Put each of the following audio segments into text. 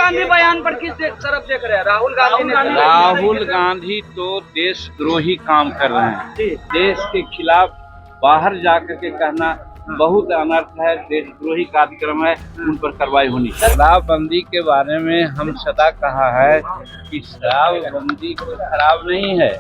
गांधी बयान पर किस तरफ देख रहे हैं? राहुल गांधी तो देशद्रोही काम कर रहे हैं। देश के खिलाफ बाहर जाकर के कहना बहुत अनर्थ है, देशद्रोही कार्यक्रम है, उन पर कार्रवाई होनी चाहिए। शराबबंदी के बारे में हम सदा कहा है कि शराबबंदी कोई खराब नहीं है।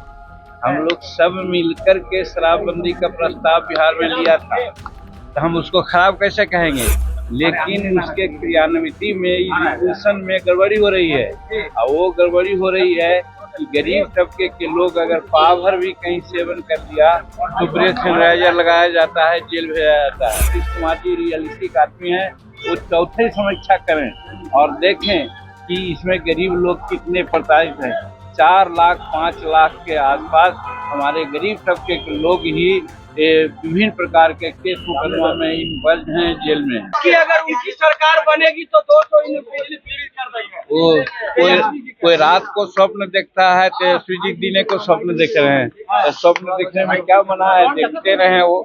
हम लोग सब मिलकर के शराबबंदी का प्रस्ताव बिहार में लिया था, तो हम उसको खराब कैसे कहेंगे? लेकिन उसके क्रियान्विति में एग्जीक्यूशन में गड़बड़ी हो रही है, और वो गड़बड़ी हो रही है कि गरीब तबके के लोग अगर पाव भर भी कहीं सेवन कर दिया तो ब्रेथ सैनिटाइजर लगाया जाता है, जेल भेजा जाता है। नीतीश कुमार जी रियलिस्टिक आदमी है, वो चौथे समीक्षा करें और देखें कि इसमें गरीब लोग कितने प्रताड़ित हैं। 4 लाख 5 लाख के आसपास हमारे गरीब तबके के लोग ही विभिन्न प्रकार के केस मुकदमा में इन्वॉल्व हैं, जेल में हैं। कि अगर उनकी सरकार बनेगी तो 200 यूनिट बिजली फ्री कर देंगे। कोई रात को स्वप्न देखता है, तेजस्वी जी दिने को स्वप्न देख रहे हैं, तो स्वप्न देखने में क्या बना है? देखते रहे वो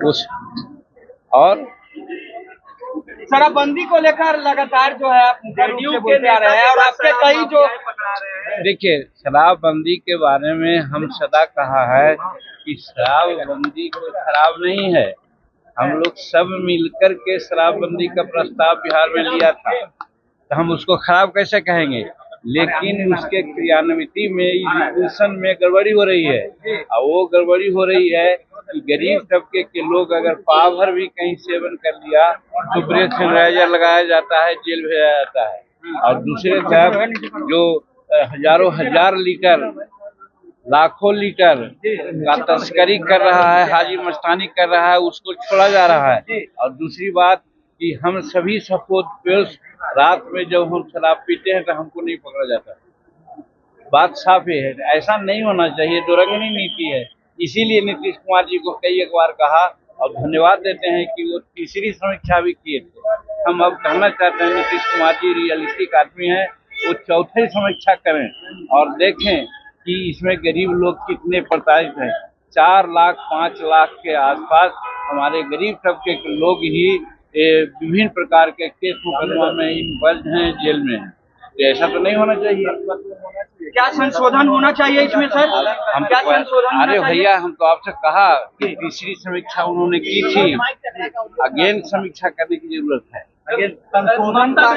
उस। और शराबबंदी को लेकर लगातार जो है जदयू के जा रहे हैं और आपके कई जो देखिए, शराबबंदी के बारे में हम सदा कहा है कि शराबबंदी कोई खराब नहीं है। हम लोग सब मिलकर के शराबबंदी का प्रस्ताव बिहार में लिया था, तो हम उसको खराब कैसे कहेंगे? लेकिन उसके क्रियान्विति में एग्जीक्यूशन में गड़बड़ी हो रही है, और वो गड़बड़ी हो रही है कि गरीब तबके के लोग अगर पाव भर भी कहीं सेवन कर दिया तो ब्रेथ सैनिटाइजर लगाया जाता है, जेल भेजा जाता है। और दूसरे तरफ जो हजारों हजार लीटर, लाखों लीटर का तस्करी कर रहा है, हाजी मस्तानी कर रहा है, उसको छोड़ा जा रहा है। और दूसरी बात कि हम सभी सपोर्ट रात में जब हम शराब पीते हैं तो हमको नहीं पकड़ा जाता। बात साफ है, ऐसा नहीं होना चाहिए, दुरंगनी नीति है। इसीलिए नीतीश कुमार जी को कई एक बार कहा और धन्यवाद देते हैं कि वो तीसरी समीक्षा भी किए थे। हम अब कहना चाहते हैं नीतीश कुमार जी रियलिस्टिक आदमी है, वो चौथे समीक्षा करें और देखें कि इसमें गरीब लोग कितने प्रताड़ित हैं। 4 लाख 5 लाख के आसपास हमारे गरीब तबके के लोग ही विभिन्न प्रकार के केस मुकदमा में इन्वॉल्व हैं, जेल में हैं। तो ऐसा तो नहीं होना चाहिए। क्या संशोधन होना चाहिए इसमें सर? हम क्या संशोधन? अरे भैया, हम तो आपसे कहा कि तीसरी समीक्षा उन्होंने की थी, अगेन समीक्षा करने की जरूरत है।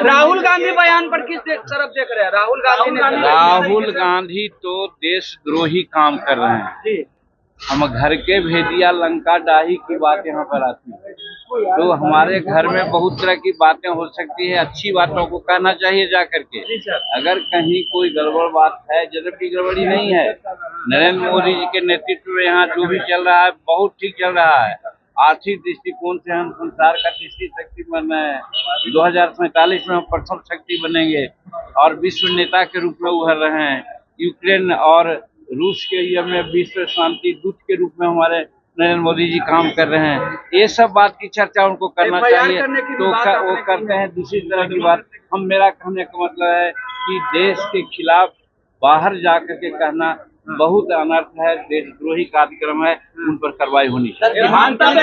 राहुल गांधी बयान पर किस तरफ देख रहे हैं? राहुल गांधी तो देशद्रोही काम कर रहे हैं। हम घर के भेदिया लंका डाही की बात यहाँ पर आती है, तो हमारे घर में बहुत तरह की बातें हो सकती है। अच्छी बातों को कहना चाहिए जा करके। अगर कहीं कोई गड़बड़ बात है, जबकि गड़बड़ी नहीं है, नरेंद्र मोदी जी के नेतृत्व में यहाँ जो भी चल रहा है बहुत ठीक चल रहा है। आर्थिक दृष्टिकोण से हम संसार का तीसरी शक्ति बन रहे हैं। 2047 में हम प्रथम शक्ति बनेंगे और विश्व नेता के रूप में उभर रहे हैं। यूक्रेन और रूस के युद्ध में विश्व शांति दूत के रूप में हमारे नरेंद्र मोदी जी काम कर रहे हैं। ये सब बात की चर्चा उनको करना चाहिए, तो वो करते हैं। दूसरी तरह की बात, मेरा कहने का मतलब है कि देश के खिलाफ बाहर जाकर के कहना बहुत अनर्थ है, देशद्रोही कार्यक्रम है, उन पर कार्रवाई होनी चाहिए। ममता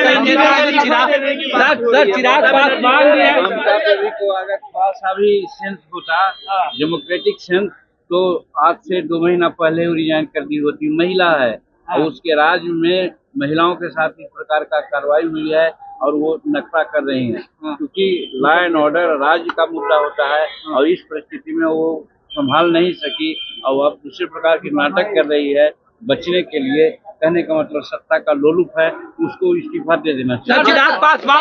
देवी को अगर थोड़ा सा भी सेंस होता, डेमोक्रेटिक सेंस, तो आज से 2 महीना पहले वो रिजाइन कर दी होती। महिला है और उसके राज्य में महिलाओं के साथ इस प्रकार का कार्रवाई हुई है और वो नखरा कर रही हैं, क्योंकि लॉ एंड ऑर्डर राज्य का मुद्दा होता है और इस परिस्थिति में वो संभाल नहीं सकी और अब दूसरे प्रकार के नाटक कर रही है बचने के लिए। कहने का मतलब सत्ता का लोलुप है, उसको इस्तीफा दे देना चाहिए।